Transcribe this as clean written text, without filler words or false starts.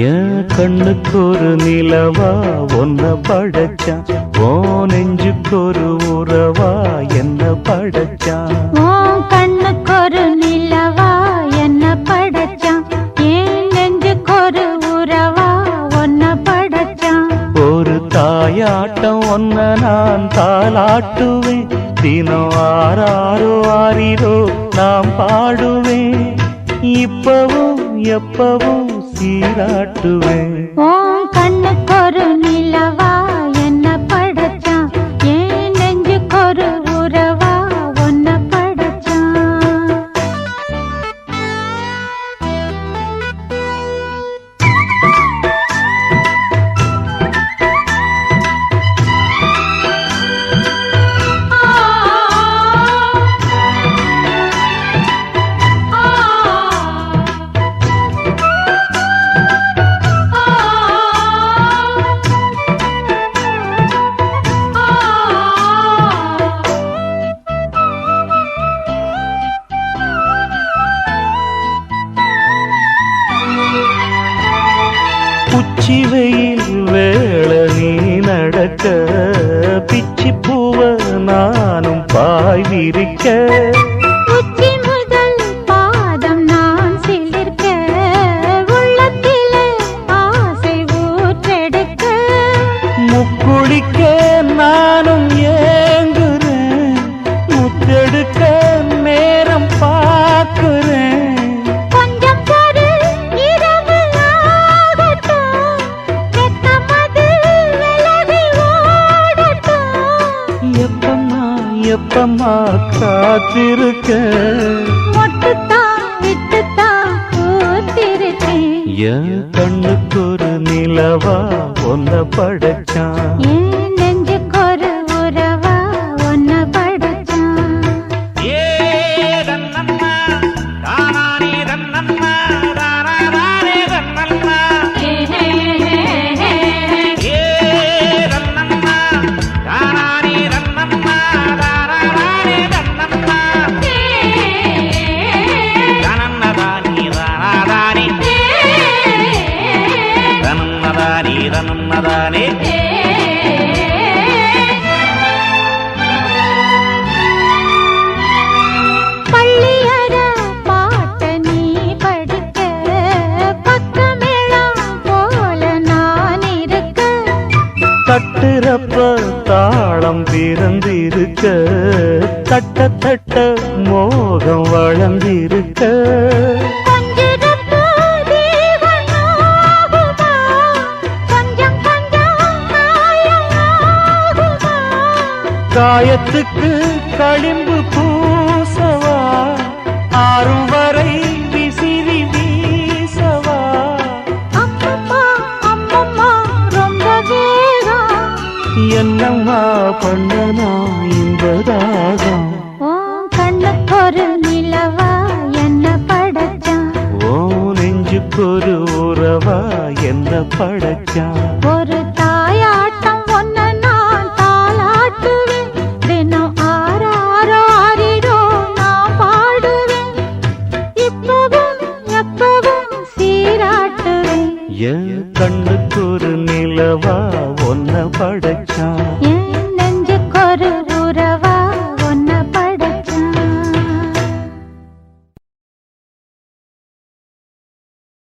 என் கண்ணுக்கு ஒரு நிலவா ஒன்ன படைச்சான், ஓ நெஞ்சுக்கு ஒரு உறவா என்ன படைச்சான். கண்ணுக்கு ஒரு நிலவா என்ன படைச்சான், ஏன் நெஞ்சுக்கு ஒரு உறவா ஒன்ன படைச்சான். ஒரு தாயாட்டம் ஒன்ன நான் தாலாட்டுவேன், தினம் ஆராரோ ஆரிரோ நாம் பாடுவேன், இப்பவும் எப்பவும் சீராட்டுவேன். கண்ணுக்கு ஒரு நிலவா என்ன படைச்சான், ஏன் நெஞ்சுக்கு ஒரு உறவா ஒன்ன படைச்சான். உச்சி வெயில் வேள நீ நடக்க, பிச்சி பூவ நானும் பாய் விரிக்க, உச்சி முதல் பாதம் நான் சிலிர்க்க, உள்ளத்திலே ஆசை ஊற்றெடுக்க, முக்குளிக்க நானும் ஏங்குறேன், முத்தெடுக்க நேரம் பார்க்கிறேன். எப்பமா காத்திருக்க, என் கண்ணுக்கு ஒரு நிலவா ஒன்ன படைச்சான், ஏன் நெஞ்சுக்கு ஒரு உறவா ஒன்ன படைச்சான். பள்ளியற பாட்ட நீ படிக்க, பக்கமேளம் போல நான் இருக்க, தட்டுறப்ப தாளம் பிறந்திருக்க, தட்ட தட்ட மோகம் வளர்ந்திருக்க, காயத்துக்கு களிம்பு பூசவா, ஆறும் வரை விசிறி வீசவா. அம்மம்மா அம்மம்மா ரொம்ப வேகம், என்னம்மா பண்ணனா இந்த தாகம். கண்ணுக்கு ஒரு நிலவா என்ன படைச்சான், ஓ நெஞ்சுக்கு ஒரு உறவா என்ன படைச்சான். ஒரு தாயாட்டம் ஒன்ன நான் தாலாட்டுவேன், தினம் ஆராரோ ஆரிரோ நான் பாடுவேன், இப்பவும் எப்பவும் சீராட்டுவேன். என் கண்ணுக்கு ஒரு நிலவா ஒன்ன படைச்சான்.